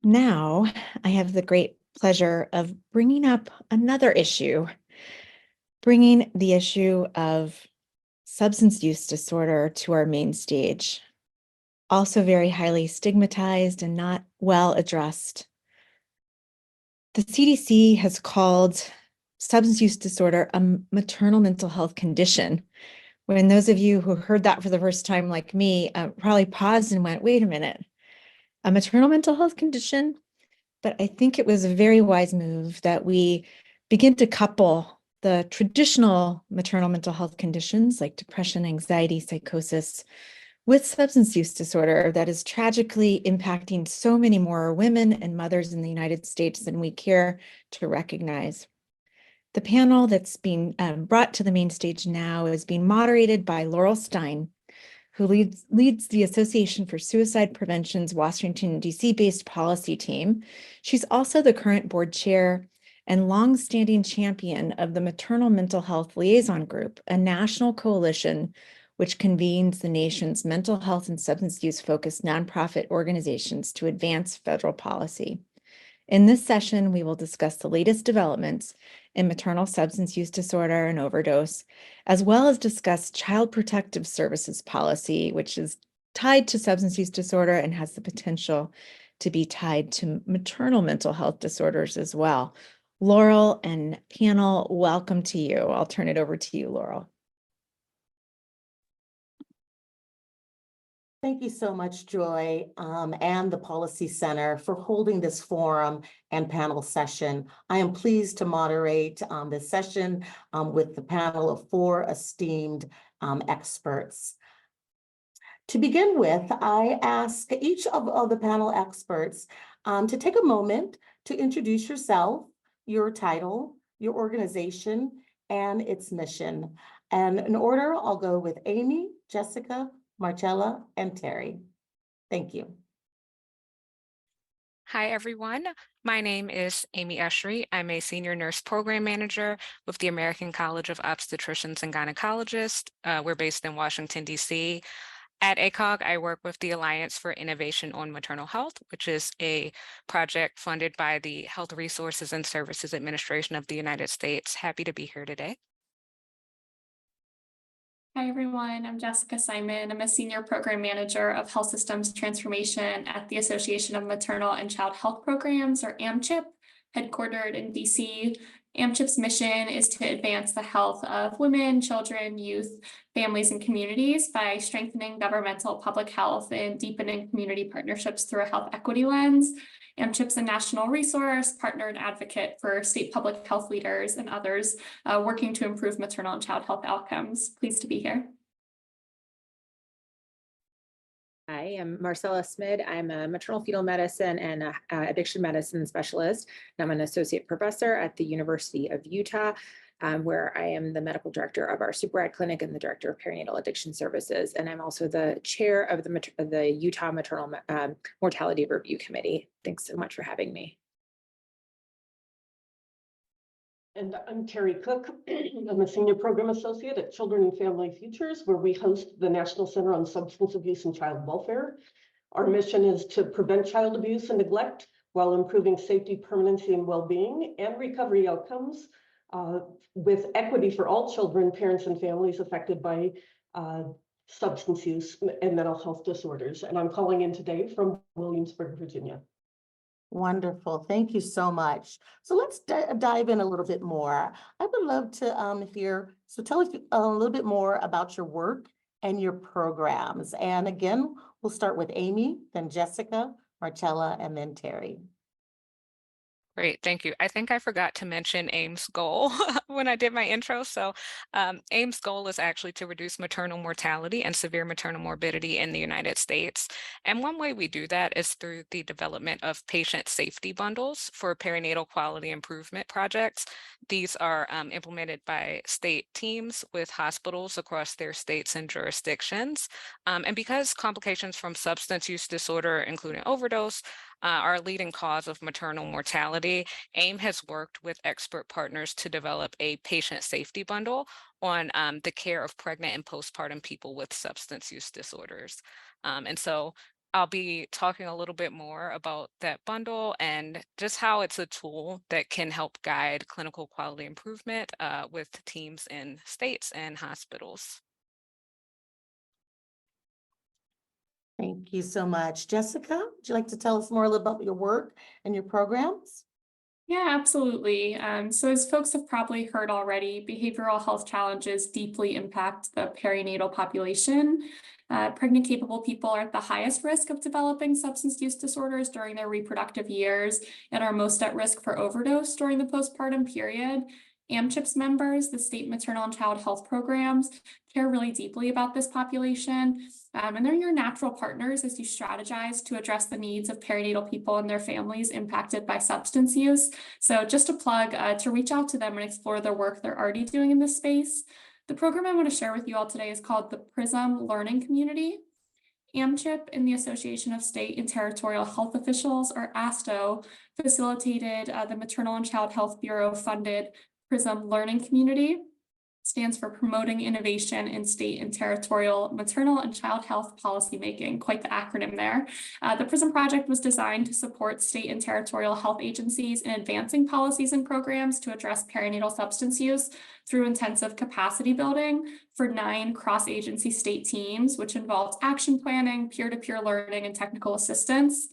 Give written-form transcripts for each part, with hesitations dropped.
Now, I have the great pleasure of bringing up another issue, bringing the issue of substance use disorder to our main stage, also very highly stigmatized and not well addressed. The CDC has called substance use disorder a maternal mental health condition. When those of you who heard that for the first time, like me, probably paused and went, wait a minute, a maternal mental health condition? But I think it was a very wise move that we begin to couple the traditional maternal mental health conditions like depression, anxiety, psychosis with substance use disorder that is tragically impacting so many more women and mothers in the United States than we care to recognize. The panel that's being brought to the main stage now is being moderated by Laurel Stein, who leads the Association for Suicide Prevention's Washington, D.C.-based policy team. She's also the current board chair and longstanding champion of the Maternal Mental Health Liaison Group, a national coalition which convenes the nation's mental health and substance use-focused nonprofit organizations to advance federal policy. In this session, we will discuss the latest developments in maternal substance use disorder and overdose, as well as discuss child protective services policy, which is tied to substance use disorder and has the potential to be tied to maternal mental health disorders as well. Laurel and panel, welcome to you. I'll turn it over to you, Laurel. Thank you so much, Joy, and the Policy Center for holding this forum and panel session. I am pleased to moderate this session with the panel of 4 esteemed experts. To begin with, I ask each of the panel experts to take a moment to introduce yourself, your title, your organization, and its mission. And in order, I'll go with Amy, Jessica, Marcella, and Terry. Thank you. Hi, everyone. My name is Amy Eshery. I'm a senior nurse program manager with the American College of Obstetricians and Gynecologists. We're based in Washington, D.C. At ACOG, I work with the Alliance for Innovation on Maternal Health, which is a project funded by the Health Resources and Services Administration of the United States. Happy to be here today. Hi, everyone. I'm Jessica Simon. I'm a senior program manager of health systems transformation at the Association of Maternal and Child Health Programs, or AMCHIP, headquartered in DC. AMCHIP's mission is to advance the health of women, children, youth, families, and communities by strengthening governmental public health and deepening community partnerships through a health equity lens. AMCHIP's a national resource, partner, and advocate for state public health leaders and others working to improve maternal and child health outcomes. Pleased to be here. Hi, I'm Marcella Smid. I'm a maternal fetal medicine and addiction medicine specialist. And I'm an associate professor at the University of Utah, where I am the medical director of our Super Rad Clinic and the director of perinatal addiction services. And I'm also the chair of the Utah Maternal Mortality Review Committee. Thanks so much for having me. And I'm Terry Cook. I'm a senior program associate at Children and Family Futures, where we host the National Center on Substance Abuse and Child Welfare. Our mission is to prevent child abuse and neglect while improving safety, permanency, and well-being and recovery outcomes with equity for all children, parents, and families affected by substance use and mental health disorders. And I'm calling in today from Williamsburg, Virginia. Wonderful. Thank you so much. So let's dive in a little bit more. I would love to hear, so tell us a little bit more about your work and your programs. And again, we'll start with Amy, then Jessica, Marcella, and then Terry. Great, thank you. I think I forgot to mention AIM's goal when I did my intro. So AIM's goal is actually to reduce maternal mortality and severe maternal morbidity in the United States. And one way we do that is through the development of patient safety bundles for perinatal quality improvement projects. These are implemented by state teams with hospitals across their states and jurisdictions. And because complications from substance use disorder, including overdose, are a leading cause of maternal mortality, AIM has worked with expert partners to develop a patient safety bundle on the care of pregnant and postpartum people with substance use disorders. And so I'll be talking a little bit more about that bundle and just how it's a tool that can help guide clinical quality improvement with teams in states and hospitals. Thank you so much. Jessica, would you like to tell us more about your work and your programs? Yeah, absolutely. So as folks have probably heard already, behavioral health challenges deeply impact the perinatal population. Pregnant capable people are at the highest risk of developing substance use disorders during their reproductive years and are most at risk for overdose during the postpartum period. AMCHIP's members, the state maternal and child health programs, care really deeply about this population. And they're your natural partners as you strategize to address the needs of perinatal people and their families impacted by substance use. So just a plug to reach out to them and explore the work they're already doing in this space. The program I want to share with you all today is called the PRISM Learning Community. AMCHIP and the Association of State and Territorial Health Officials, or ASTO, facilitated the Maternal and Child Health Bureau funded PRISM Learning Community. Stands for Promoting Innovation in State and Territorial Maternal and Child Health Policymaking, quite the acronym there. The PRISM project was designed to support state and territorial health agencies in advancing policies and programs to address perinatal substance use through intensive capacity building for 9 cross-agency state teams, which involved action planning, peer-to-peer learning, and technical assistance.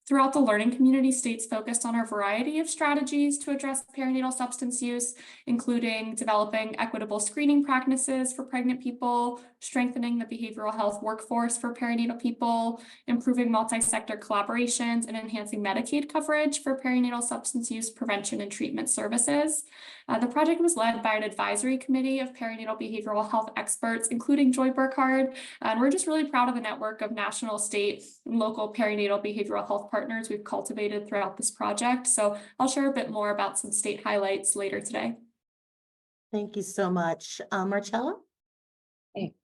Throughout the learning community, states focused on a variety of strategies to address perinatal substance use, including developing equitable screening practices for pregnant people, strengthening the behavioral health workforce for perinatal people, improving multi-sector collaborations, and enhancing Medicaid coverage for perinatal substance use prevention and treatment services. The project was led by an advisory committee of perinatal behavioral health experts, including Joy Burkhardt, and we're just really proud of the network of national, state, and local perinatal behavioral health partners we've cultivated throughout this project. So I'll share a bit more about some state highlights later today. Thank you so much. Marcella? Hey.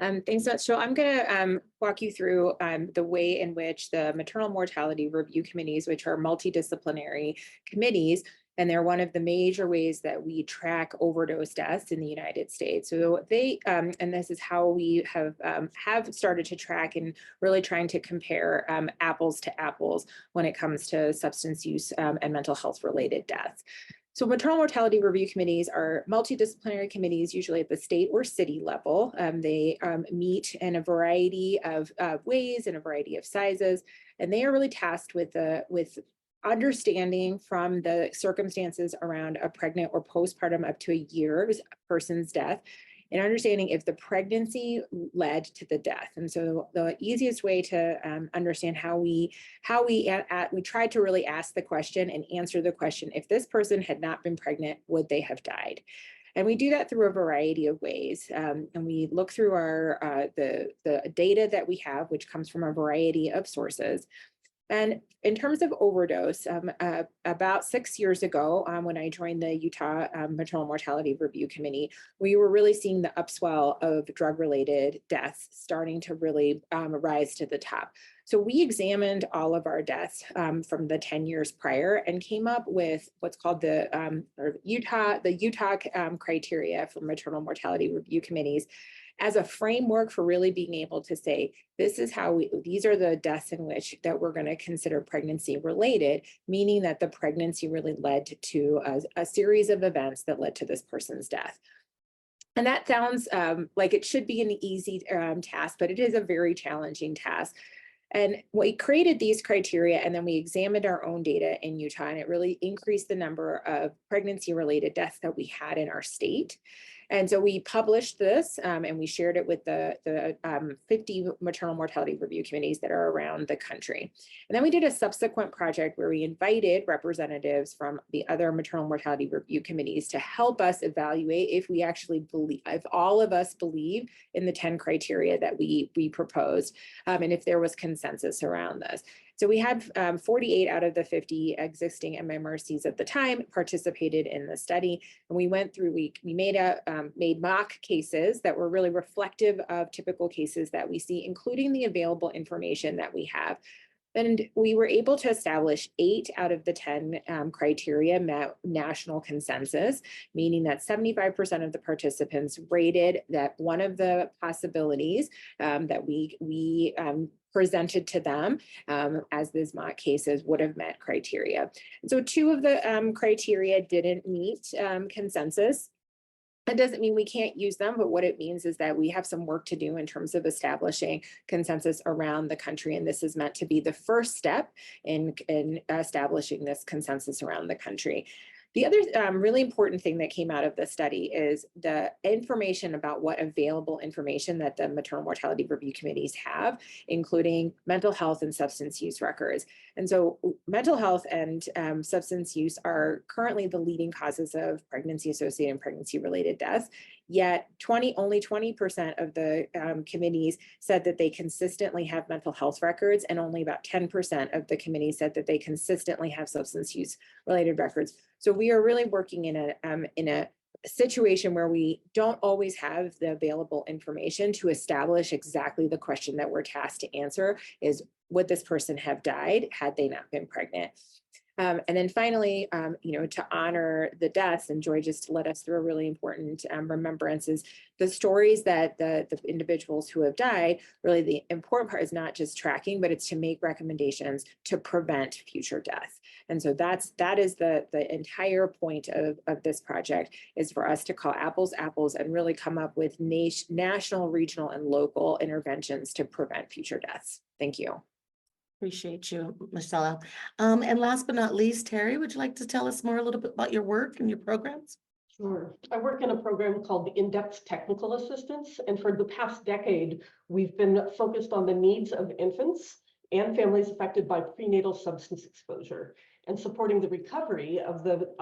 Thanks so much. So I'm going to walk you through the way in which the maternal mortality review committees, which are multidisciplinary committees, and they're one of the major ways that we track overdose deaths in the United States. So they, and this is how we have started to track and really trying to compare apples to apples when it comes to substance use and mental health related deaths. So maternal mortality review committees are multidisciplinary committees, usually at the state or city level. They meet in a variety of ways, in a variety of sizes, and they are really tasked with understanding from the circumstances around a pregnant or postpartum up to a year person's death, and understanding if the pregnancy led to the death. And so the easiest way to understand how we tried to really ask the question and answer the question, if this person had not been pregnant, would they have died? And we do that through a variety of ways. And we look through our the data that we have, which comes from a variety of sources. And in terms of overdose, about 6 years ago, when I joined the Utah Maternal Mortality Review Committee, we were really seeing the upswell of drug-related deaths starting to really rise to the top. So we examined all of our deaths from the 10 years prior and came up with what's called the Utah criteria for maternal mortality review committees as a framework for really being able to say, this is how these are the deaths in which that we're going to consider pregnancy related, meaning that the pregnancy really led to a series of events that led to this person's death. And that sounds like it should be an easy task, but it is a very challenging task. And we created these criteria, and then we examined our own data in Utah, and it really increased the number of pregnancy-related deaths that we had in our state. And so we published this and we shared it with the 50 maternal mortality review committees that are around the country. And then we did a subsequent project where we invited representatives from the other maternal mortality review committees to help us evaluate if we actually believe, if all of us believe in the 10 criteria that we proposed, and if there was consensus around this. So we had 48 out of the 50 existing MMRCs at the time participated in the study, and we went through, we made mock cases that were really reflective of typical cases that we see, including the available information that we have. And we were able to establish 8 out of the 10 criteria met national consensus, meaning that 75% of the participants rated that one of the possibilities that we presented to them as these mock cases would have met criteria. And so 2 of the criteria didn't meet consensus. That doesn't mean we can't use them, but what it means is that we have some work to do in terms of establishing consensus around the country. And this is meant to be the first step in establishing this consensus around the country. The other really important thing that came out of the study is the information about what available information that the maternal mortality review committees have, including mental health and substance use records. And so mental health and substance use are currently the leading causes of pregnancy-associated and pregnancy-related deaths. Yet only 20% of the committees said that they consistently have mental health records, and only about 10% of the committees said that they consistently have substance use related records. So we are really working in a situation where we don't always have the available information to establish exactly the question that we're tasked to answer is, would this person have died had they not been pregnant? And then finally, to honor the deaths, and Joy just led us through a really important remembrance, is the stories that the individuals who have died. Really, the important part is not just tracking, but it's to make recommendations to prevent future death. And so that is the entire point of this project, is for us to call apples apples and really come up with national, regional, and local interventions to prevent future deaths. Thank you. Appreciate you, Marcella. And last but not least, Terry, would you like to tell us more a little bit about your work and your programs? Sure. I work in a program called the In-Depth Technical Assistance, and for the past decade, we've been focused on the needs of infants and families affected by prenatal substance exposure, and supporting the recovery of the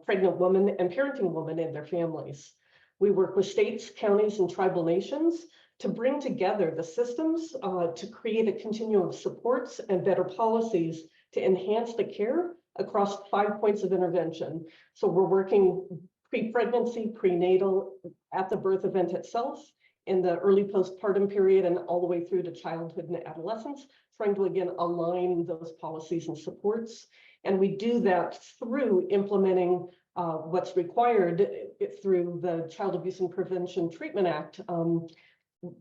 pregnant woman and parenting woman and their families. We work with states, counties, and tribal nations to bring together the systems to create a continuum of supports and better policies to enhance the care across 5 points of intervention. So we're working pre-pregnancy, prenatal, at the birth event itself, in the early postpartum period, and all the way through to childhood and adolescence, trying to, again, align those policies and supports. And we do that through implementing what's required through the Child Abuse and Prevention Treatment Act,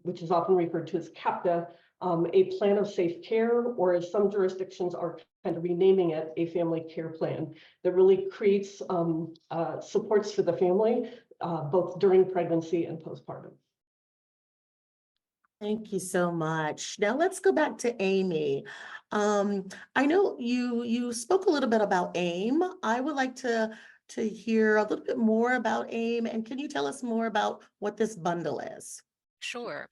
which is often referred to as CAPTA, a plan of safe care, or as some jurisdictions are kind of renaming it, a family care plan that really creates supports for the family, both during pregnancy and postpartum. Thank you so much. Now let's go back to Amy. I know you spoke a little bit about AIM. I would like to hear a little bit more about AIM, and can you tell us more about what this bundle is? Sure.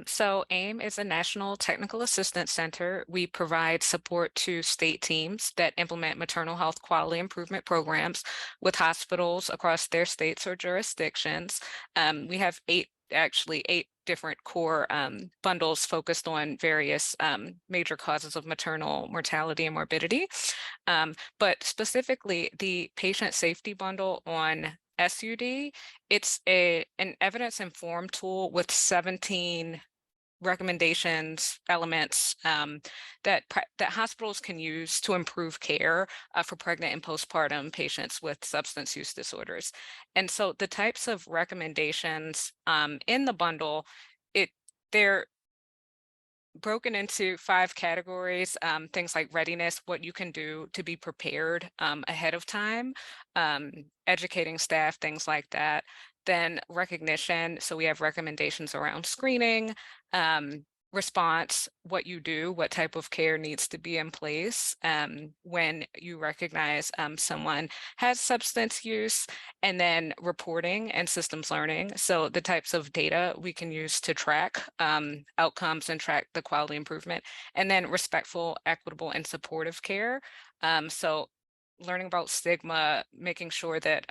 So AIM is a National Technical Assistance Center. We provide support to state teams that implement maternal health quality improvement programs with hospitals across their states or jurisdictions. We have eight different core bundles focused on various major causes of maternal mortality and morbidity. But specifically, the patient safety bundle on SUD, it's an evidence-informed tool with 17 recommendations, elements that hospitals can use to improve care for pregnant and postpartum patients with substance use disorders. And so the types of recommendations in the bundle, they're broken into 5 categories, things like readiness, what you can do to be prepared ahead of time, educating staff, things like that. Then recognition, so we have recommendations around screening, response, what you do, what type of care needs to be in place when you recognize someone has substance use, and then reporting and systems learning. So the types of data we can use to track outcomes and track the quality improvement, and then respectful, equitable, and supportive care. So learning about stigma, making sure that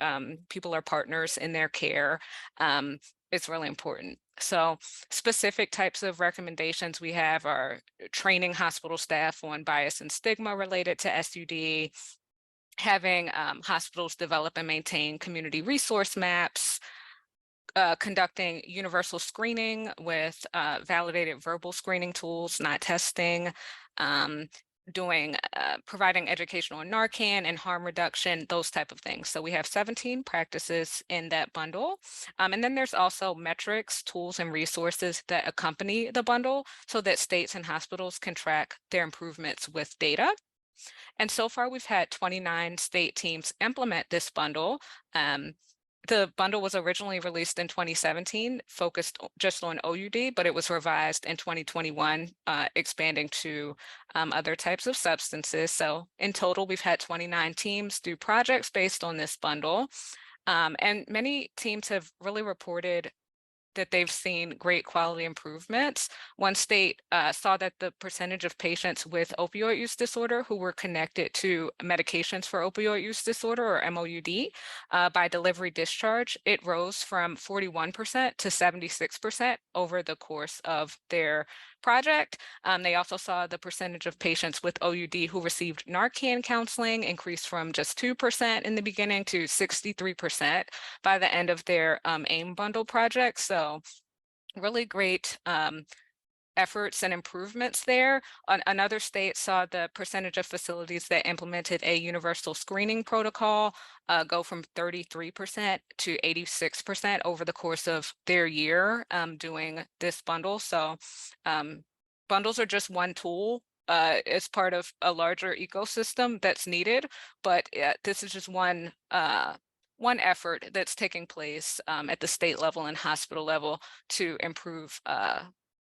people are partners in their care is really important. So specific types of recommendations we have are training hospital staff on bias and stigma related to SUD, having hospitals develop and maintain community resource maps, conducting universal screening with validated verbal screening tools, not testing, providing education on Narcan and harm reduction, those type of things. So we have 17 practices in that bundle. And then there's also metrics, tools, and resources that accompany the bundle so that states and hospitals can track their improvements with data. And so far, we've had 29 state teams implement this bundle. The bundle was originally released in 2017, focused just on OUD, but it was revised in 2021, expanding to other types of substances. So in total, we've had 29 teams do projects based on this bundle. And many teams have really reported that they've seen great quality improvements. One state saw that the percentage of patients with opioid use disorder who were connected to medications for opioid use disorder, or MOUD, by delivery discharge, it rose from 41% to 76% over the course of their project. They also saw the percentage of patients with OUD who received Narcan counseling increase from just 2% in the beginning to 63% by the end of their AIM bundle project. So really great efforts and improvements there. Another state saw the percentage of facilities that implemented a universal screening protocol go from 33% to 86% over the course of their year doing this bundle. So bundles are just one tool as part of a larger ecosystem that's needed, but this is just one effort that's taking place at the state level and hospital level to improve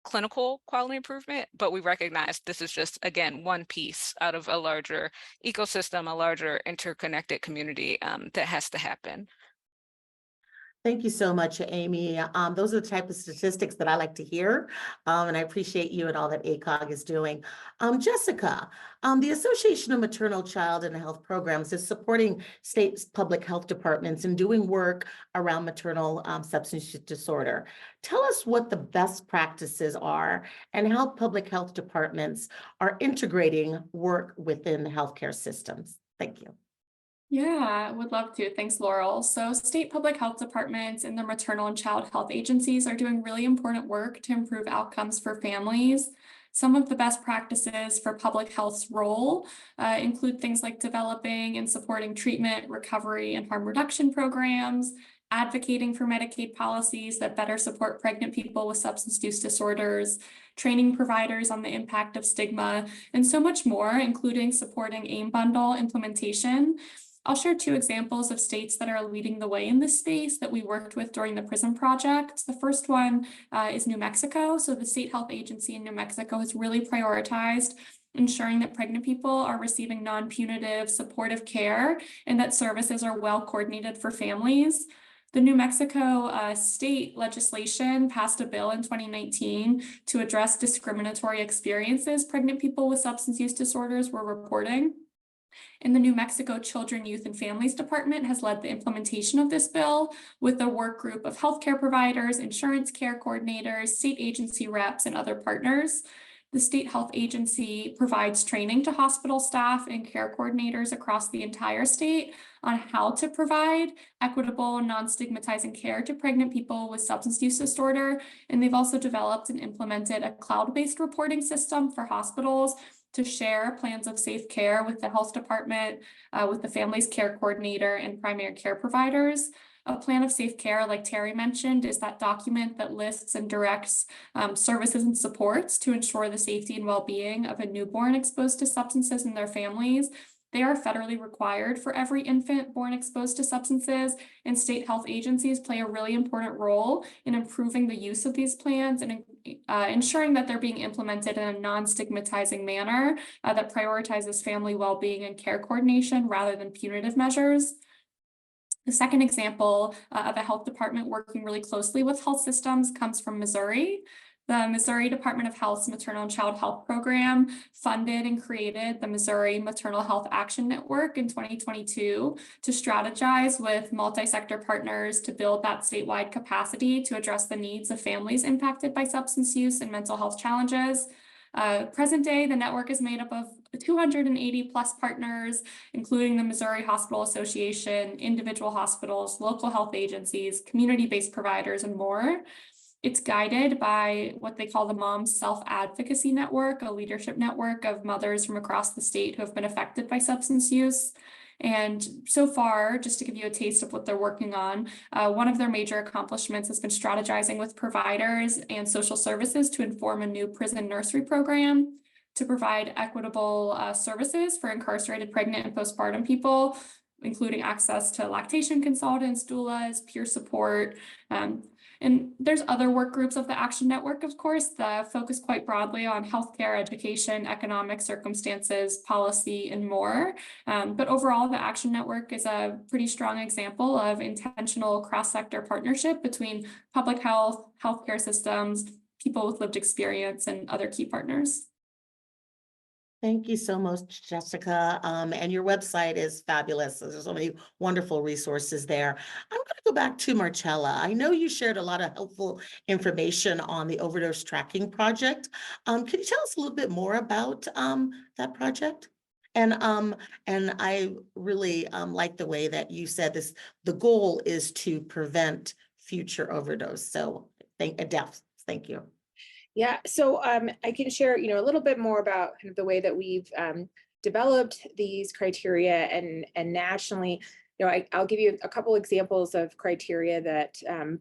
clinical quality improvement, but we recognize this is just, again, one piece out of a larger ecosystem, a larger interconnected community that has to happen. Thank you so much, Amy. Those are the type of statistics that I like to hear, and I appreciate you and all that ACOG is doing. Jessica, the Association of Maternal, Child, and Health Programs is supporting state public health departments and doing work around maternal substance use disorder. Tell us what the best practices are and how public health departments are integrating work within the healthcare systems. Thank you. Yeah, would love to. Thanks, Laurel. So state public health departments and their maternal and child health agencies are doing really important work to improve outcomes for families. Some of the best practices for public health's role include things like developing and supporting treatment, recovery, and harm reduction programs, advocating for Medicaid policies that better support pregnant people with substance use disorders, training providers on the impact of stigma, and so much more, including supporting AIM bundle implementation. I'll share two examples of states that are leading the way in this space that we worked with during the PRISM project. The first one is New Mexico. So the state health agency in New Mexico has really prioritized ensuring that pregnant people are receiving non-punitive supportive care and that services are well coordinated for families. The New Mexico state legislation passed a bill in 2019 to address discriminatory experiences pregnant people with substance use disorders were reporting. And the New Mexico Children, Youth, and Families Department has led the implementation of this bill with a work group of healthcare providers, insurance care coordinators, state agency reps, and other partners. The state health agency provides training to hospital staff and care coordinators across the entire state on how to provide equitable, non-stigmatizing care to pregnant people with substance use disorder. And they've also developed and implemented a cloud-based reporting system for hospitals to share plans of safe care with the health department, with the family's care coordinator and primary care providers. A plan of safe care, like Terry mentioned, is that document that lists and directs services and supports to ensure the safety and well-being of a newborn exposed to substances and their families. They are federally required for every infant born exposed to substances, and state health agencies play a really important role in improving the use of these plans and ensuring that they're being implemented in a non-stigmatizing manner that prioritizes family well-being and care coordination rather than punitive measures. The second example of a health department working really closely with health systems comes from Missouri. The Missouri Department of Health's Maternal and Child Health Program funded and created the Missouri Maternal Health Action Network in 2022 to strategize with multi-sector partners to build that statewide capacity to address the needs of families impacted by substance use and mental health challenges. Present day, the network is made up of 280 plus partners, including the Missouri Hospital Association, individual hospitals, local health agencies, community-based providers, and more. It's guided by what they call the Mom Self-Advocacy Network, a leadership network of mothers from across the state who have been affected by substance use. And so far, just to give you a taste of what they're working on, one of their major accomplishments has been strategizing with providers and social services to inform a new prison nursery program to provide equitable services for incarcerated pregnant and postpartum people, including access to lactation consultants, doulas, peer support. And there's other work groups of the Action Network, of course, that focus quite broadly on healthcare, education, economic circumstances, policy, and more. But overall, the Action Network is a pretty strong example of intentional cross-sector partnership between public health, healthcare systems, people with lived experience, and other key partners. Thank you so much, Jessica. And your website is fabulous. There's so many wonderful resources there. I'm going to go back to Marcella. I know you shared a lot of helpful information on the overdose tracking project. Can you tell us a little bit more about that project? And I really like the way that you said this. The goal is to prevent future overdose. So thank you. Yeah, so I can share, a little bit more about kind of the way that we've developed these criteria and nationally. I'll give you a couple examples of criteria that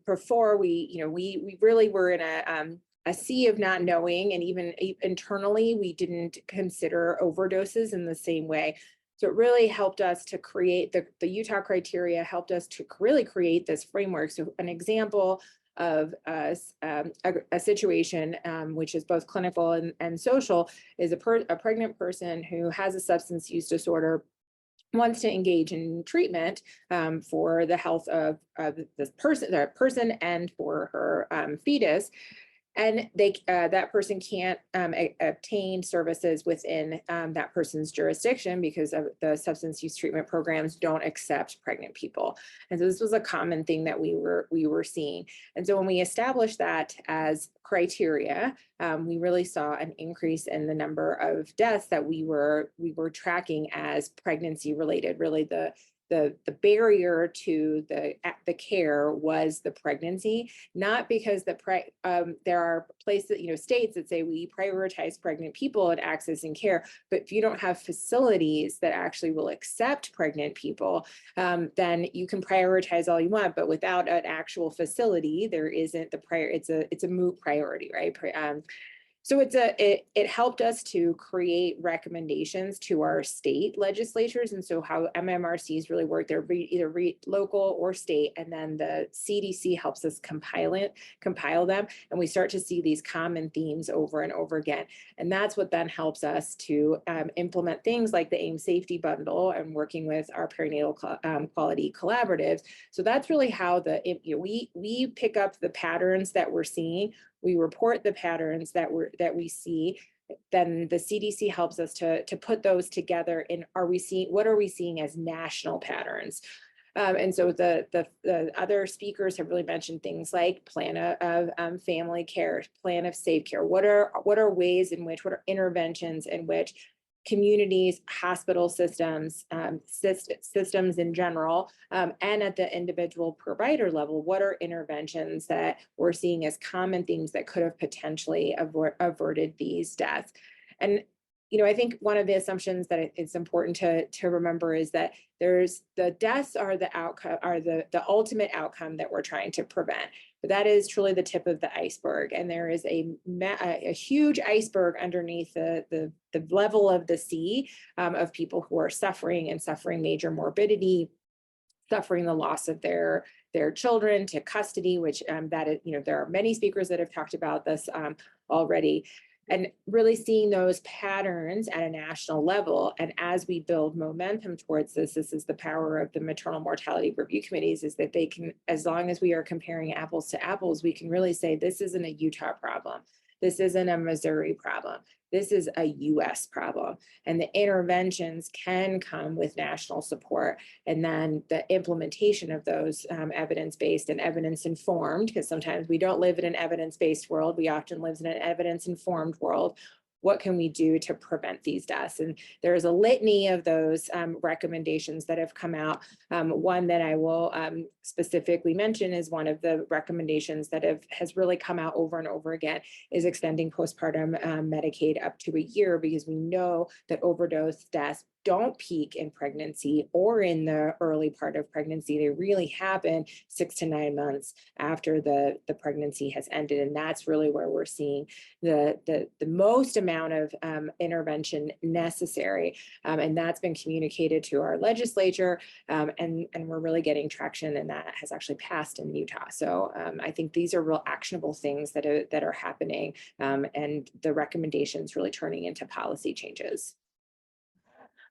before we really were in a sea of not knowing, and even internally we didn't consider overdoses in the same way. So it really helped us to create the Utah criteria, helped us to really create this framework. So an example of a situation which is both clinical and social is a pregnant person who has a substance use disorder, wants to engage in treatment for the health of this person and for her fetus. And that person can't obtain services within that person's jurisdiction because of the substance use treatment programs don't accept pregnant people. And so this was a common thing that we were seeing. And so when we established that as criteria, we really saw an increase in the number of deaths that we were tracking as pregnancy related. Really, the barrier to the care was the pregnancy, not because there are places, states that say we prioritize pregnant people and accessing care, but if you don't have facilities that actually will accept pregnant people, then you can prioritize all you want, but without an actual facility, there isn't it's a moot priority, right? So it helped us to create recommendations to our state legislatures. And so how MMRCs really work, they're either local or state, and then the CDC helps us compile them. And we start to see these common themes over and over again. And that's what then helps us to implement things like the AIM Safety Bundle and working with our perinatal quality collaboratives. So that's really how we pick up the patterns that we're seeing. We report the patterns that we see. Then the CDC helps us to put those together in what are we seeing as national patterns? And so the other speakers have really mentioned things like plan of family care, plan of safe care. What are ways in which, what are interventions in which communities, hospital systems, systems in general, and at the individual provider level, what are interventions that we're seeing as common things that could have potentially averted these deaths? And I think one of the assumptions that it's important to remember is that the deaths are the outcome, are the ultimate outcome that we're trying to prevent. But that is truly the tip of the iceberg, and there is a huge iceberg underneath the level of the sea of people who are suffering major morbidity, suffering the loss of their children to custody, which there are many speakers that have talked about this already. And really seeing those patterns at a national level. And as we build momentum towards this is the power of the maternal mortality review committees, is that they can, as long as we are comparing apples to apples, we can really say this isn't a Utah problem. This isn't a Missouri problem. This is a US problem. And the interventions can come with national support. And then the implementation of those evidence-based and evidence-informed, because sometimes we don't live in an evidence-based world. We often live in an evidence-informed world. what can we do to prevent these deaths? And there's a litany of those recommendations that have come out. One that I will specifically mention is one of the recommendations that has really come out over and over again is extending postpartum Medicaid up to a year, because we know that overdose deaths don't peak in pregnancy or in the early part of pregnancy. They really happen 6 to 9 months after the pregnancy has ended. And that's really where we're seeing the most amount of intervention necessary. And that's been communicated to our legislature, and we're really getting traction, and that has actually passed in Utah. So I think these are real actionable things that are happening, and the recommendations really turning into policy changes.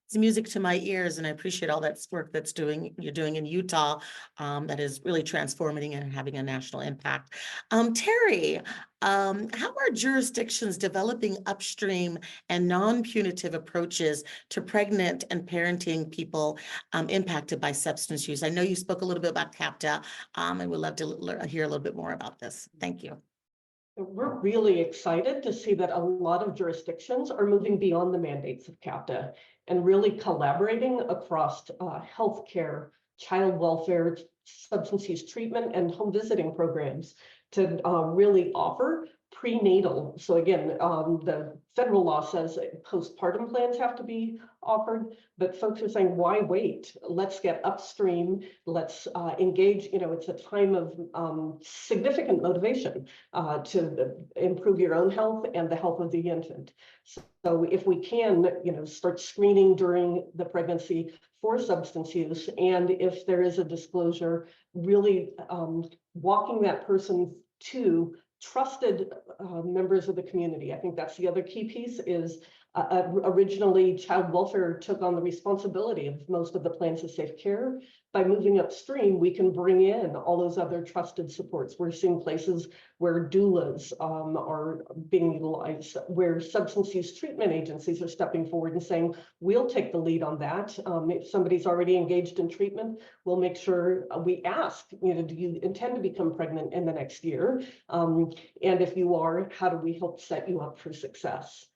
It's music to my ears, and I appreciate all that work you're doing in Utah, that is really transforming and having a national impact. Terry, how are jurisdictions developing upstream and non-punitive approaches to pregnant and parenting people impacted by substance use? I know you spoke a little bit about CAPTA, and we'd love to hear a little bit more about this. Thank you. We're really excited to see that a lot of jurisdictions are moving beyond the mandates of CAPTA and really collaborating across healthcare, child welfare, substance use treatment, and home visiting programs to really offer prenatal. So again, the federal law says postpartum plans have to be offered, but folks are saying, why wait? Let's get upstream. Let's engage. It's a time of significant motivation to improve your own health and the health of the infant. So if we can, start screening during the pregnancy for substance use, and if there is a disclosure, really walking that person to trusted members of the community. I think that's the other key piece is originally child welfare took on the responsibility of most of the plans of safe care. By moving upstream, we can bring in all those other trusted supports. We're seeing places where doulas are being utilized, where substance use treatment agencies are stepping forward and saying, we'll take the lead on that. If somebody's already engaged in treatment, we'll make sure we ask, do you intend to become pregnant in the next year? And if you are, how do we help set you up for success?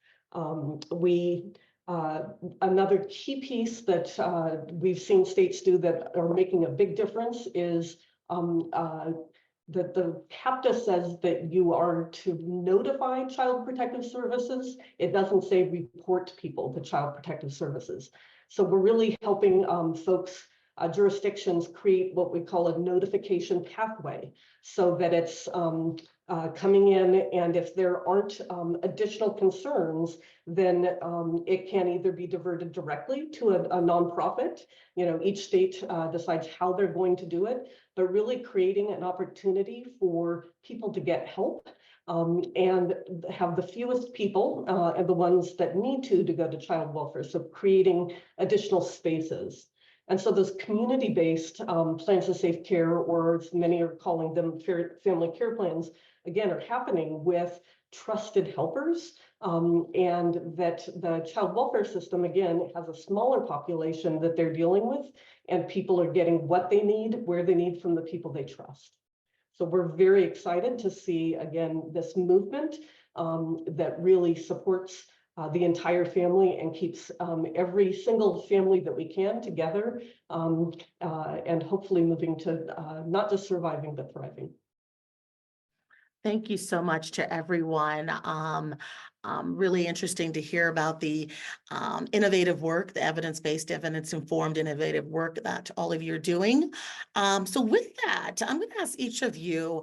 Another key piece that we've seen states do that are making a big difference is that the CAPTA says that you are to notify Child Protective Services. It doesn't say report people to Child Protective Services. So we're really helping folks, jurisdictions create what we call a notification pathway so that it's coming in, and if there aren't additional concerns, then it can either be diverted directly to a nonprofit. Each state decides how they're going to do it, but really creating an opportunity for people to get help and have the fewest people and the ones that need to go to child welfare. So creating additional spaces. And so those community-based plans of safe care, or as many are calling them family care plans, again, are happening with trusted helpers, and that the child welfare system, again, has a smaller population that they're dealing with, and people are getting what they need, where they need from the people they trust. So we're very excited to see, again, this movement that really supports the entire family and keeps every single family that we can together, and hopefully moving to not just surviving, but thriving. Thank you so much to everyone. Really interesting to hear about the innovative work, the evidence-based, evidence-informed innovative work that all of you are doing. So with that, I'm going to ask each of you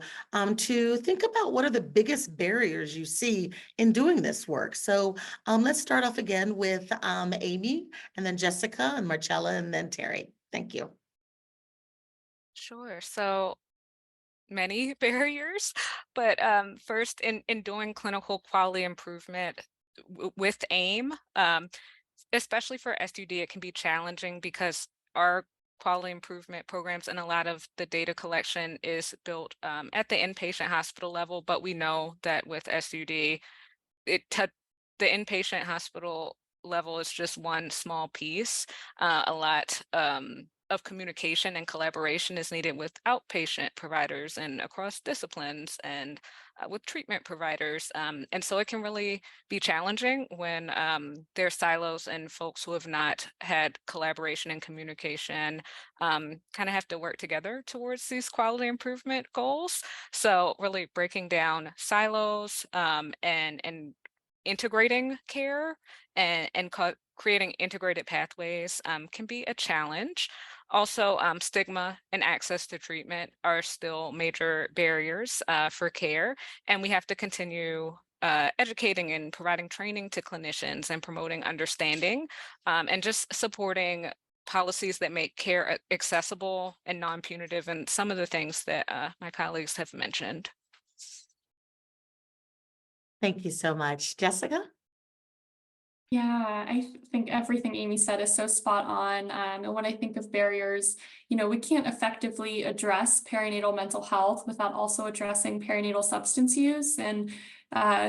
to think about what are the biggest barriers you see in doing this work. So let's start off again with Amy, and then Jessica, and Marcella, and then Terry. Thank you. Sure. So many barriers, but first in doing clinical quality improvement with AIM, especially for SUD, it can be challenging because our quality improvement programs and a lot of the data collection is built at the inpatient hospital level, but we know that with SUD, the inpatient hospital level is just one small piece. A lot of communication and collaboration is needed with outpatient providers and across disciplines and with treatment providers. And so it can really be challenging when there are silos and folks who have not had collaboration and communication kind of have to work together towards these quality improvement goals. So really breaking down silos and integrating care and creating integrated pathways can be a challenge. Also, stigma and access to treatment are still major barriers for care, and we have to continue educating and providing training to clinicians and promoting understanding and just supporting policies that make care accessible and non-punitive, and some of the things that my colleagues have mentioned. Thank you so much. Jessica? Yeah, I think everything Amy said is so spot on. And when I think of barriers, we can't effectively address perinatal mental health without also addressing perinatal substance use. And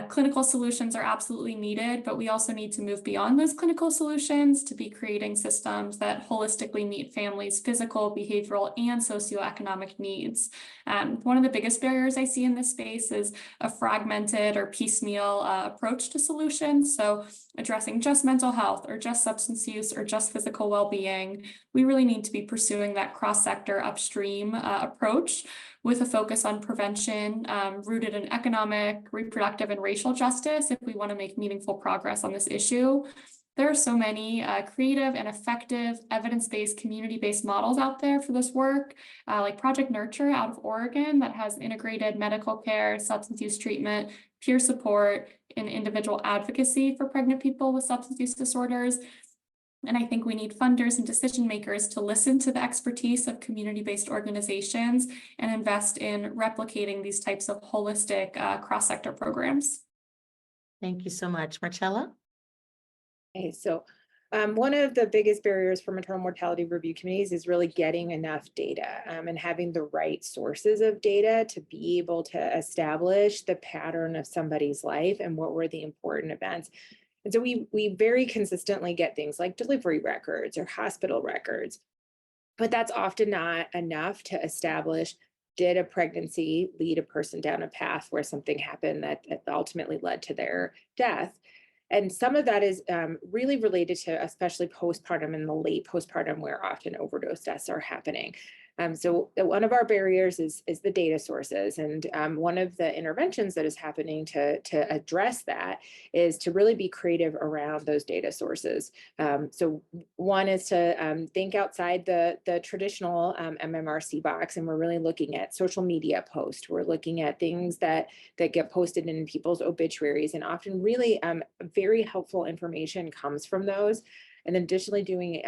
clinical solutions are absolutely needed, but we also need to move beyond those clinical solutions to be creating systems that holistically meet families' physical, behavioral, and socioeconomic needs. One of the biggest barriers I see in this space is a fragmented or piecemeal approach to solutions. So addressing just mental health or just substance use or just physical well-being, we really need to be pursuing that cross-sector upstream approach with a focus on prevention rooted in economic, reproductive, and racial justice if we want to make meaningful progress on this issue. There are so many creative and effective evidence-based, community-based models out there for this work, like Project Nurture out of Oregon that has integrated medical care, substance use treatment, peer support, and individual advocacy for pregnant people with substance use disorders. And I think we need funders and decision makers to listen to the expertise of community-based organizations and invest in replicating these types of holistic cross-sector programs. Thank you so much. Marcella? Okay, so one of the biggest barriers for maternal mortality review committees is really getting enough data and having the right sources of data to be able to establish the pattern of somebody's life and what were the important events. And so we very consistently get things like delivery records or hospital records, but that's often not enough to establish, did a pregnancy lead a person down a path where something happened that ultimately led to their death? And some of that is really related to especially postpartum and the late postpartum where often overdose deaths are happening. So one of our barriers is the data sources. And one of the interventions that is happening to address that is to really be creative around those data sources. So one is to think outside the traditional MMRC box, and we're really looking at social media posts. We're looking at things that get posted in people's obituaries, and often really very helpful information comes from those. And then additionally doing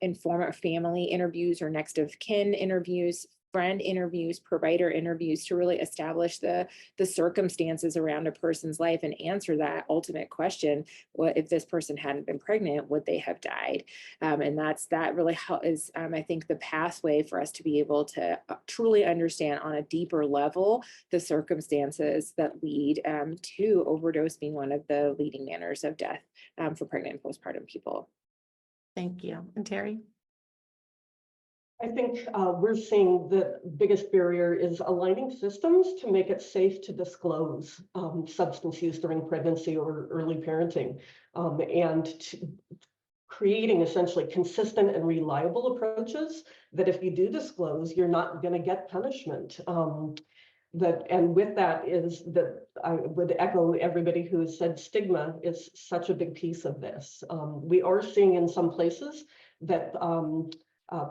informal family interviews or next of kin interviews, friend interviews, provider interviews to really establish the circumstances around a person's life and answer that ultimate question: what if this person hadn't been pregnant, would they have died? And that really is, I think, the pathway for us to be able to truly understand on a deeper level the circumstances that lead to overdose being one of the leading manners of death for pregnant and postpartum people. Thank you. And Terry? I think we're seeing the biggest barrier is aligning systems to make it safe to disclose substance use during pregnancy or early parenting, and creating essentially consistent and reliable approaches that if you do disclose, you're not going to get punishment. And with that is that I would echo everybody who has said stigma is such a big piece of this. We are seeing in some places that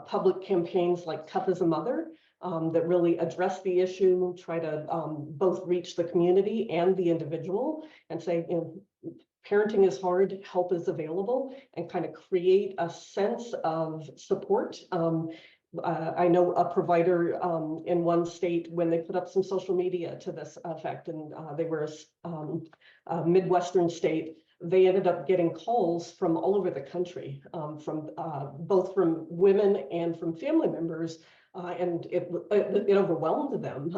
public campaigns like Tough as a Mother that really address the issue, try to both reach the community and the individual and say, parenting is hard, help is available, and kind of create a sense of support. I know a provider in one state, when they put up some social media to this effect, and they were a Midwestern state, they ended up getting calls from all over the country, from both from women and from family members, and it overwhelmed them.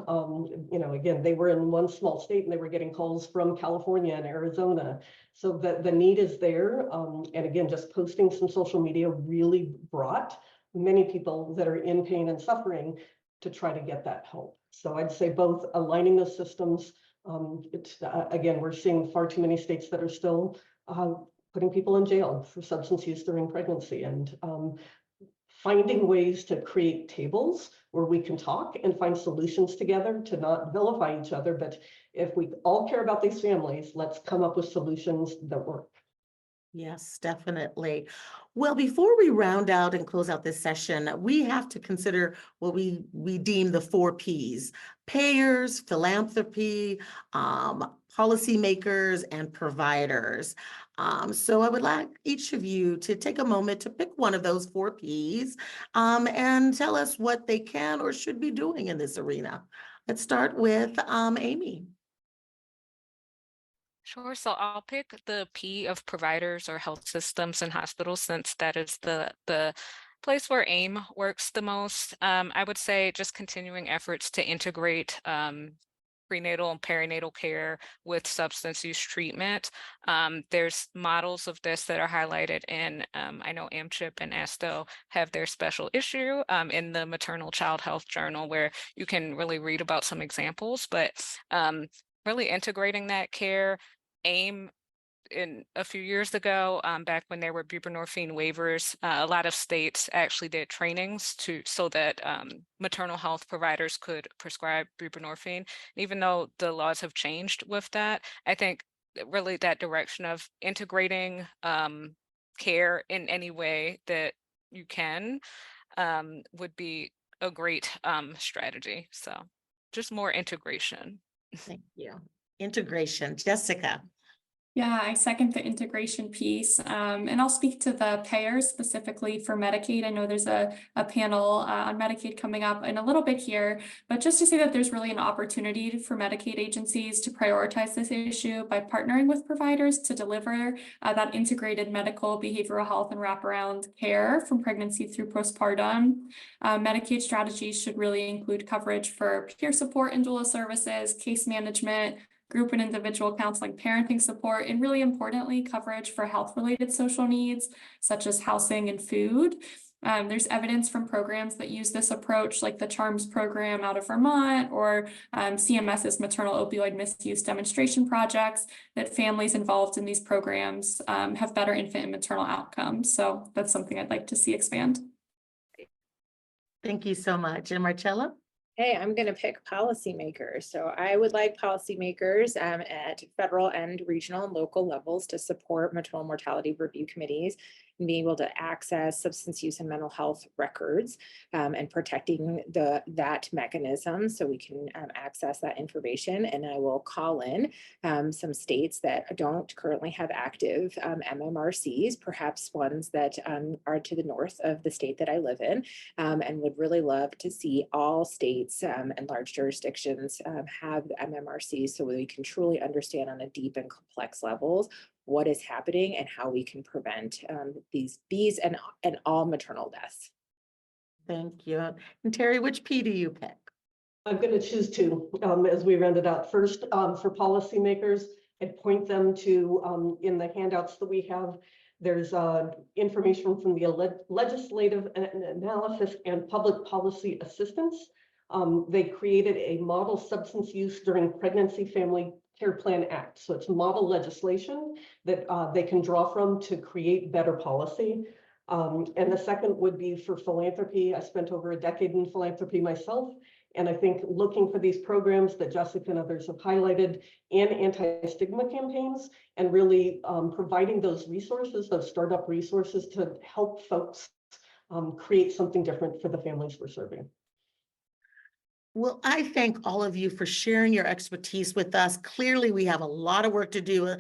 Again, they were in one small state and they were getting calls from California and Arizona. So the need is there. And again, just posting some social media really brought many people that are in pain and suffering to try to get that help. So I'd say both aligning those systems. Again, we're seeing far too many states that are still putting people in jail for substance use during pregnancy, and finding ways to create tables where we can talk and find solutions together to not vilify each other. But if we all care about these families, let's come up with solutions that work. Yes, definitely. Well, before we round out and close out this session, we have to consider what we deem the 4 Ps: payers, philanthropy, policymakers, and providers. So I would like each of you to take a moment to pick one of those 4 Ps and tell us what they can or should be doing in this arena. Let's start with Amy. Sure. So I'll pick the P of providers or health systems and hospitals, since that is the place where AIM works the most. I would say just continuing efforts to integrate prenatal and perinatal care with substance use treatment. There's models of this that are highlighted in, I know AMCHIP and ASTO have their special issue in the Maternal Child Health Journal, where you can really read about some examples, but really integrating that care. AIM, in a few years ago, back when there were buprenorphine waivers, a lot of states actually did trainings so that maternal health providers could prescribe buprenorphine. And even though the laws have changed with that, I think really that direction of integrating care in any way that you can would be a great strategy. So just more integration. Thank you. Integration. Jessica. Yeah, I second the integration piece. And I'll speak to the payers specifically for Medicaid. I know there's a panel on Medicaid coming up in a little bit here, but just to say that there's really an opportunity for Medicaid agencies to prioritize this issue by partnering with providers to deliver that integrated medical, behavioral health, and wraparound care from pregnancy through postpartum. Medicaid strategies should really include coverage for peer support and doula services, case management, group and individual counseling, parenting support, and really importantly, coverage for health-related social needs, such as housing and food. There's evidence from programs that use this approach, like the CHARMS program out of Vermont, or CMS's maternal opioid misuse demonstration projects, that families involved in these programs have better infant and maternal outcomes. So that's something I'd like to see expand. Thank you so much. And Marcella? Hey, I'm going to pick policymakers. So I would like policymakers at federal and regional and local levels to support maternal mortality review committees and being able to access substance use and mental health records and protecting that mechanism so we can access that information. And I will call in some states that don't currently have active MMRCs, perhaps ones that are to the north of the state that I live in, and would really love to see all states and large jurisdictions have the MMRCs so we can truly understand on a deep and complex levels what is happening and how we can prevent these and all maternal deaths. Thank you. And Terry, which P do you pick? I'm going to choose 2 as we round it out. First, for policymakers, I'd point them to in the handouts that we have. There's information from the Legislative Analysis and Public Policy Assistance. They created a model substance use during pregnancy family care plan act. So it's model legislation that they can draw from to create better policy. And the second would be for philanthropy. I spent over a decade in philanthropy myself. And I think looking for these programs that Jessica and others have highlighted and anti-stigma campaigns, and really providing those resources, those startup resources to help folks create something different for the families we're serving. Well, I thank all of you for sharing your expertise with us. Clearly, we have a lot of work to do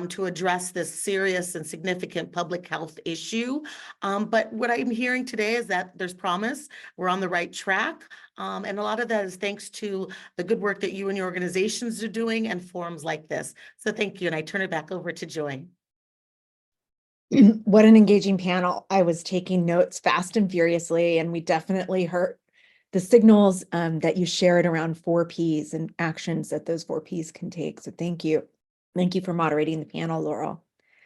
to address this serious and significant public health issue. But what I'm hearing today is that there's promise. We're on the right track. And a lot of that is thanks to the good work that you and your organizations are doing and forums like this. So thank you. And I turn it back over to Joy. What an engaging panel. I was taking notes fast and furiously, and we definitely heard the signals that you shared around 4 Ps and actions that those 4 Ps can take. So thank you. Thank you for moderating the panel, Laurel.